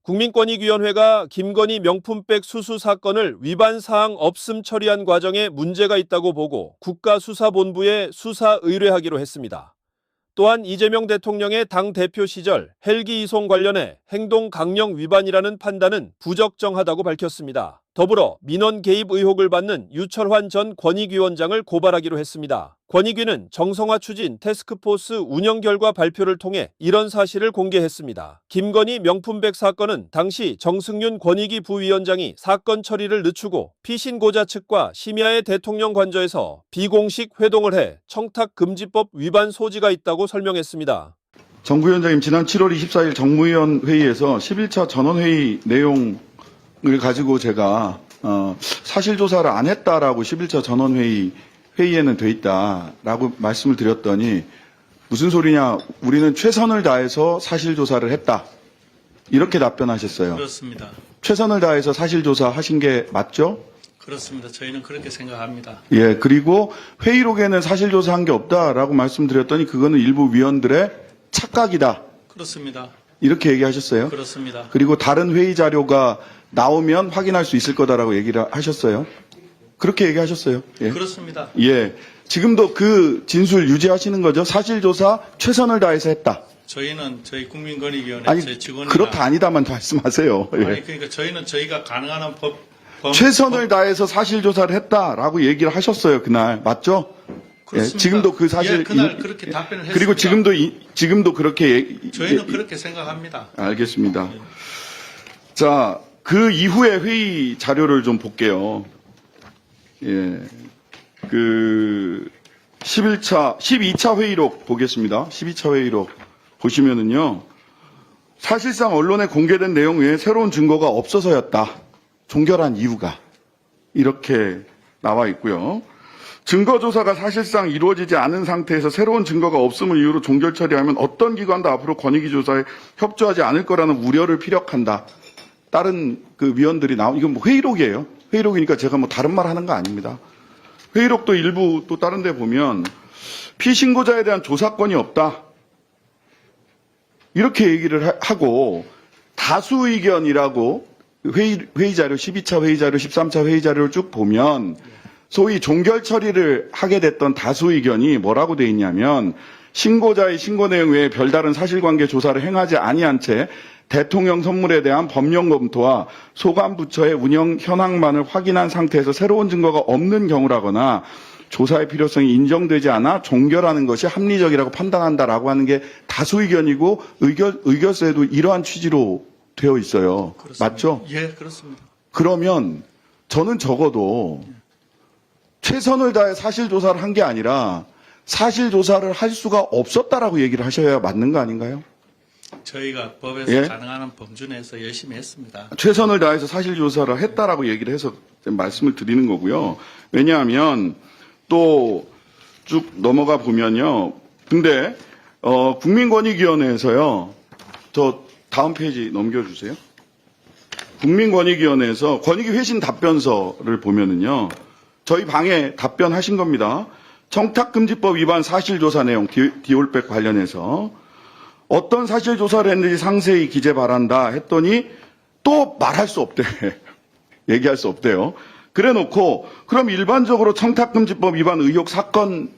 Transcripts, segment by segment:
국민권익위원회가 김건희 명품백 수수 사건을 위반 사항 없음 처리한 과정에 문제가 있다고 보고 국가수사본부에 수사 의뢰하기로 했습니다. 또한 이재명 대통령의 당대표 시절 헬기 이송 관련해 행동 강령 위반이라는 판단은 부적정하다고 밝혔습니다. 더불어 민원 개입 의혹을 받는 유철환 전 권익위원장을 고발하기로 했습니다. 권익위는 정성화 추진 태스크포스 운영 결과 발표를 통해 이런 사실을 공개했습니다. 김건희 명품백 사건은 당시 정승윤 권익위 부위원장이 사건 처리를 늦추고 피신고자 측과 심야의 대통령 관저에서 비공식 회동을 해 청탁금지법 위반 소지가 있다고 설명했습니다. 정부위원장님, 지난 7월 24일 정무위원 회의에서 11차 전원회의 내용을 가지고 제가 사실조사를 안 했다라고 11차 전원회의에는 돼 있다라고 말씀을 드렸더니 무슨 소리냐, 우리는 최선을 다해서 사실조사를 했다, 이렇게 답변하셨어요. 그렇습니다. 최선을 다해서 사실조사 하신 게 맞죠? 그렇습니다. 저희는 그렇게 생각합니다. 예, 그리고 회의록에는 사실조사한 게 없다라고 말씀드렸더니 그거는 일부 위원들의 착각이다, 그렇습니다. 이렇게 얘기하셨어요. 그렇습니다. 그리고 다른 회의 자료가 나오면 확인할 수 있을 거다라고 얘기를 하셨어요. 그렇게 얘기하셨어요. 예. 그렇습니다. 예. 지금도 그 진술 유지하시는 거죠? 사실조사 최선을 다해서 했다. 저희는 저희 국민권익위원회 아니, 제 직원이나 그렇다 아니다만 말씀하세요. 예. 아니 그러니까 저희는 저희가 가능한 한 최선을 다해서 사실조사를 했다라고 얘기를 하셨어요. 그날. 맞죠? 예. 그렇습니다. 지금도 그 사실. 예, 그날 그렇게 답변을 했습니다. 그리고 지금도 그렇게 저희는 그렇게 생각합니다. 알겠습니다. 자, 그 이후에 회의 자료를 좀 볼게요. 예. 그 12차 회의록 보겠습니다. 12차 회의록 보시면은요. 사실상 언론에 공개된 내용 외에 새로운 증거가 없어서였다. 종결한 이유가 이렇게 나와 있고요. 증거 조사가 사실상 이루어지지 않은 상태에서 새로운 증거가 없음을 이유로 종결 처리하면 어떤 기관도 앞으로 권익위 조사에 협조하지 않을 거라는 우려를 피력한다. 다른 그 위원들이 이건 뭐 회의록이에요. 회의록이니까 제가 뭐 다른 말 하는 거 아닙니다. 회의록도 일부 또 다른 데 보면 피신고자에 대한 조사권이 없다, 이렇게 얘기를 하고 다수 의견이라고 회의 자료 12차 회의 자료 13차 회의 자료를 쭉 보면 소위 종결 처리를 하게 됐던 다수 의견이 뭐라고 돼 있냐면 신고자의 신고 내용 외에 별다른 사실관계 조사를 행하지 아니한 채 대통령 선물에 대한 법령 검토와 소관 부처의 운영 현황만을 확인한 상태에서 새로운 증거가 없는 경우라거나 조사의 필요성이 인정되지 않아 종결하는 것이 합리적이라고 판단한다라고 하는 게 다수 의견이고 의결서에도 이러한 취지로 되어 있어요. 그렇습니다. 맞죠? 예, 그렇습니다. 그러면 저는 적어도 최선을 다해 사실조사를 한 게 아니라 사실조사를 할 수가 없었다라고 얘기를 하셔야 맞는 거 아닌가요? 저희가 법에서 예? 가능한 한 범주 내에서 열심히 했습니다. 최선을 다해서 사실조사를 했다라고 얘기를 해서 말씀을 드리는 거고요. 왜냐하면 또 쭉 넘어가 보면요. 근데 국민권익위원회에서요. 저 다음 페이지 넘겨주세요. 국민권익위원회에서 권익위 회신 답변서를 보면은요. 저희 방에 답변하신 겁니다. 청탁금지법 위반 사실조사 내용 디올백 관련해서 어떤 사실조사를 했는지 상세히 기재 바란다 했더니 또 말할 수 없대. 얘기할 수 없대요. 그래 놓고 그럼 일반적으로 청탁금지법 위반 의혹 사건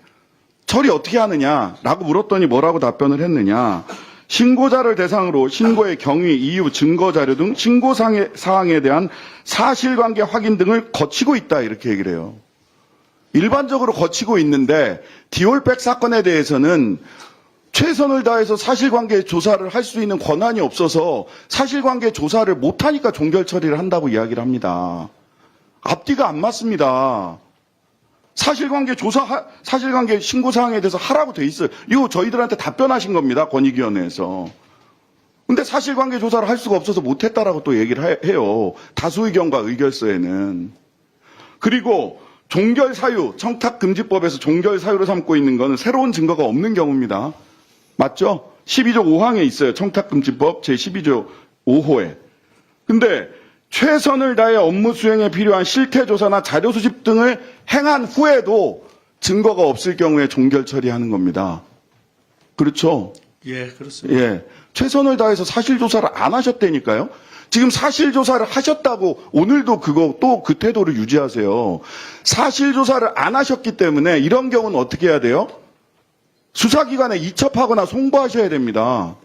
처리 어떻게 하느냐라고 물었더니 뭐라고 답변을 했느냐. 신고자를 대상으로 신고의 경위, 이유, 증거 자료 등 신고 사항에 대한 사실관계 확인 등을 거치고 있다, 이렇게 얘기를 해요. 일반적으로 거치고 있는데 디올백 사건에 대해서는 최선을 다해서 사실관계 조사를 할 수 있는 권한이 없어서 사실관계 조사를 못하니까 종결 처리를 한다고 이야기를 합니다. 앞뒤가 안 맞습니다. 사실관계 신고 사항에 대해서 하라고 돼 있어요. 이거 저희들한테 답변하신 겁니다. 권익위원회에서. 근데 사실관계 조사를 할 수가 없어서 못했다라고 또 얘기를 해요. 다수 의견과 의결서에는. 그리고 종결 사유, 청탁금지법에서 종결 사유로 삼고 있는 것은 새로운 증거가 없는 경우입니다. 맞죠? 12조 5항에 있어요. 청탁금지법 제12조 5호에. 근데 최선을 다해 업무 수행에 필요한 실태조사나 자료 수집 등을 행한 후에도 증거가 없을 경우에 종결 처리하는 겁니다. 그렇죠? 예, 그렇습니다. 예. 최선을 다해서 사실조사를 안 하셨다니까요. 지금 사실 조사를 하셨다고 오늘도 그거 또 그 태도를 유지하세요. 사실 조사를 안 하셨기 때문에 이런 경우는 어떻게 해야 돼요? 수사기관에 이첩하거나 송부하셔야 됩니다.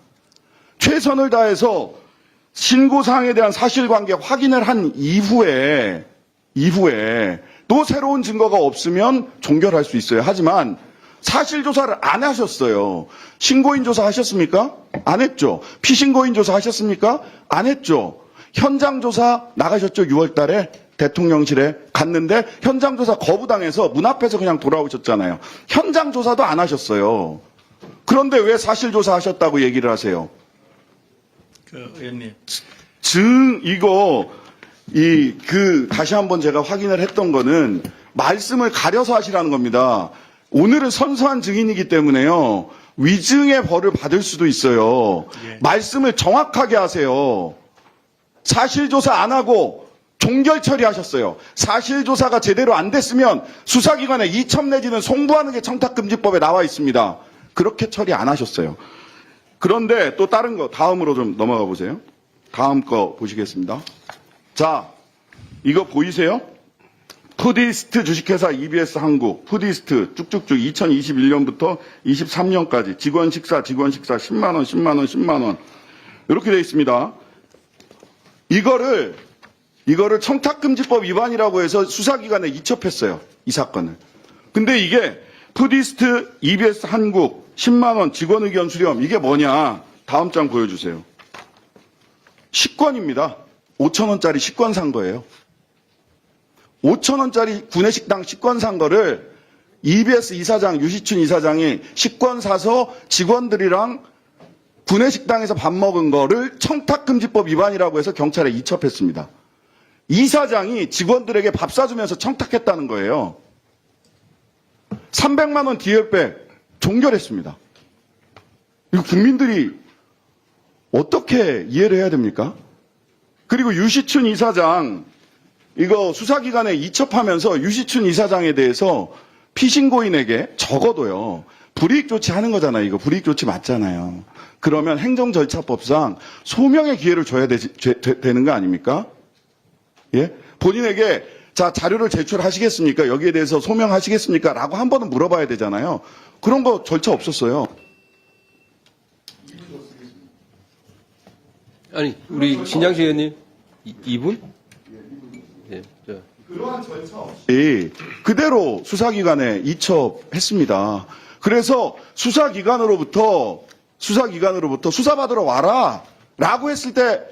최선을 다해서 신고사항에 대한 사실관계 확인을 한 이후에 또 새로운 증거가 없으면 종결할 수 있어요. 하지만 사실조사를 안 하셨어요. 신고인 조사 하셨습니까? 안 했죠. 피신고인 조사 하셨습니까? 안 했죠. 현장 조사 나가셨죠. 6월 달에 대통령실에 갔는데 현장 조사 거부당해서 문 앞에서 그냥 돌아오셨잖아요. 현장 조사도 안 하셨어요. 그런데 왜 사실조사 하셨다고 얘기를 하세요? 의원님. 다시 한번 제가 확인을 했던 거는 말씀을 가려서 하시라는 겁니다. 오늘은 선서한 증인이기 때문에요. 위증의 벌을 받을 수도 있어요. 예. 말씀을 정확하게 하세요. 사실조사 안 하고 종결 처리하셨어요. 사실조사가 제대로 안 됐으면 수사기관에 이첩 내지는 송부하는 게 청탁금지법에 나와 있습니다. 그렇게 처리 안 하셨어요. 그런데 또 다른 거 다음으로 좀 넘어가 보세요. 다음 거 보시겠습니다. 자, 이거 보이세요? 푸디스트 주식회사 EBS 한국, 푸디스트 쭉쭉쭉 2021년부터 23년까지 직원 식사 10만 원, 10만 원, 10만 원 이렇게 돼 있습니다. 이거를 청탁금지법 위반이라고 해서 수사기관에 이첩했어요. 이 사건을. 근데 이게 푸디스트 EBS 한국 10만 원 직원 의견 수렴 이게 뭐냐? 다음 장 보여주세요. 식권입니다. 5,000원짜리 식권 산 거예요. 5,000원짜리 구내식당 식권 산 거를 EBS 이사장 유시춘 이사장이 식권 사서 직원들이랑 구내식당에서 밥 먹은 거를 청탁금지법 위반이라고 해서 경찰에 이첩했습니다. 이사장이 직원들에게 밥 사주면서 청탁했다는 거예요. 300만 원 디엘백 종결했습니다. 이거 국민들이 어떻게 이해를 해야 됩니까? 그리고 유시춘 이사장 이거 수사기관에 이첩하면서 유시춘 이사장에 대해서 피신고인에게 적어도요. 불이익 조치하는 거잖아요. 이거 불이익 조치 맞잖아요. 그러면 행정절차법상 소명의 기회를 줘야 되는 거 아닙니까? 예? 본인에게 자 자료를 제출하시겠습니까? 여기에 대해서 소명하시겠습니까? 라고 한 번은 물어봐야 되잖아요. 그런 거 절차 없었어요. 아니, 우리 신장식 의원님, 이분? 네, 그러한 절차 없이 그대로 수사기관에 이첩했습니다. 그래서 수사기관으로부터 수사받으러 와라 라고 했을 때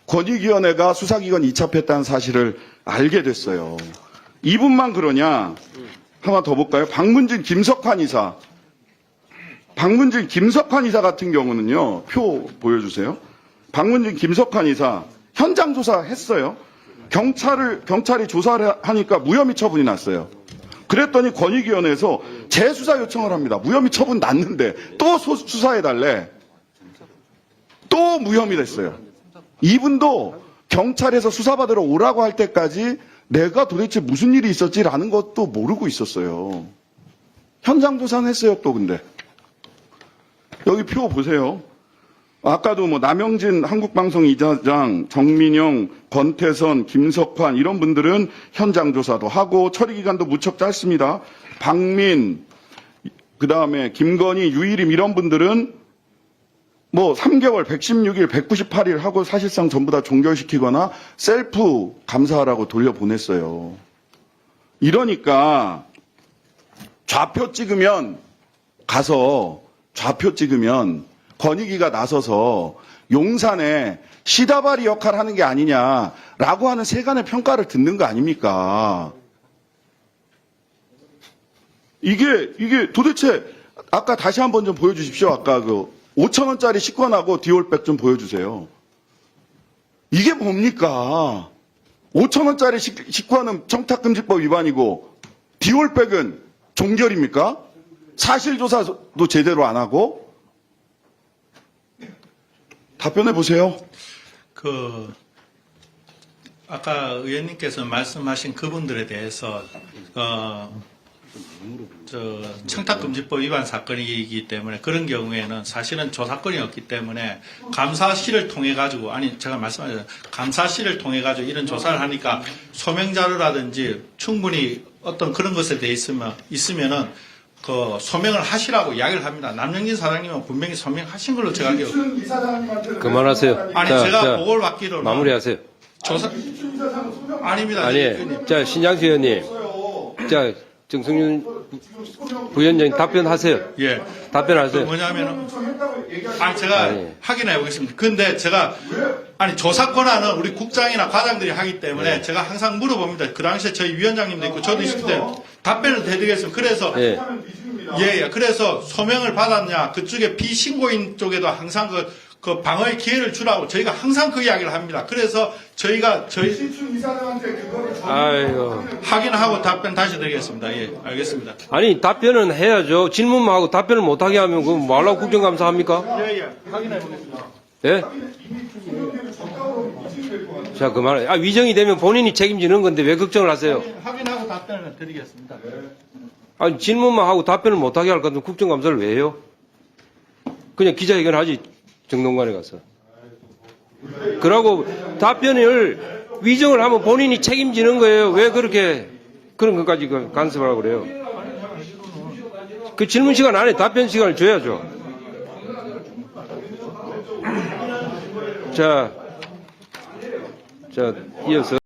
권익위원회가 수사기관 이첩했다는 사실을 알게 됐어요. 이분만 그러냐? 하나 더 볼까요? 박문진 김석환 이사 같은 경우는요. 표 보여주세요. 박문진 김석환 이사 현장 조사했어요. 경찰이 조사를 하니까 무혐의 처분이 났어요. 그랬더니 권익위원회에서 재수사 요청을 합니다. 무혐의 처분 났는데 또 수사해달래. 또 무혐의 됐어요. 이분도 경찰에서 수사받으러 오라고 할 때까지 내가 도대체 무슨 일이 있었지라는 것도 모르고 있었어요. 현장 조사는 했어요 또 근데. 여기 표 보세요. 아까도 뭐 남영진 한국방송 이사장, 정민영, 권태선, 김석환 이런 분들은 현장 조사도 하고 처리 기간도 무척 짧습니다. 박민, 그다음에 김건희, 유일임 이런 분들은 뭐 3개월, 116일, 198일 하고 사실상 전부 다 종결시키거나 셀프 감사하라고 돌려보냈어요. 이러니까 좌표 찍으면 권익위가 나서서 용산에 시다바리 역할을 하는 게 아니냐라고 하는 세간의 평가를 듣는 거 아닙니까? 이게 도대체 아까 다시 한번 좀 보여주십시오. 아까 그 5,000원짜리 식권하고 디올백 좀 보여주세요. 이게 뭡니까? 5,000원짜리 식권은 청탁금지법 위반이고 디올백은 종결입니까? 사실조사도 제대로 안 하고? 답변해 보세요. 아까 의원님께서 말씀하신 그분들에 대해서, 청탁금지법 위반 사건이기 때문에 그런 경우에는 사실은 조사권이 없기 때문에 감사실을 통해 가지고 제가 말씀하신 감사실을 통해 가지고 이런 조사를 하니까 소명 자료라든지 충분히 어떤 그런 것에 대해 있으면은 그 소명을 하시라고 이야기를 합니다. 남영진 사장님은 분명히 소명하신 걸로 제가 알기로. 이춘 이사장님한테 그만하세요. 제가 보고를 받기로는 마무리하세요. 조사 이춘 이사장 소명 아닙니다. 아니, 자, 신장수 의원님. 자, 정승윤 부위원장님 답변하세요. 예. 답변하세요. 뭐냐면은 제가 아니. 확인해 보겠습니다. 근데 제가 조사 권한은 우리 국장이나 과장들이 하기 때문에 제가 항상 물어봅니다. 그 당시에 저희 위원장님도 있고 저도 있을 때 답변을 해드리겠습니다. 그래서 예. 그래서 소명을 받았냐 그쪽에 비신고인 쪽에도 항상 그 방어의 기회를 주라고 저희가 항상 그 이야기를 합니다. 그래서 저희가 이춘 이사장한테 그거를 아이고. 확인하고 답변 다시 드리겠습니다. 예, 알겠습니다. 아니, 답변은 해야죠. 질문만 하고 답변을 못하게 하면 그 뭐하려고 국정감사 합니까? 예, 확인해 보겠습니다. 예? 자, 그만해. 위정이 되면 본인이 책임지는 건데 왜 걱정을 하세요? 확인하고 답변을 드리겠습니다. 아니, 질문만 하고 답변을 못하게 할 거면 국정감사를 왜 해요? 그냥 기자회견 하지, 정동관에 가서. 그러고 답변을 위정을 하면 본인이 책임지는 거예요. 왜 그렇게 그런 것까지 간섭하라고 그래요? 그 질문 시간 안에 답변 시간을 줘야죠. 자, 이어서.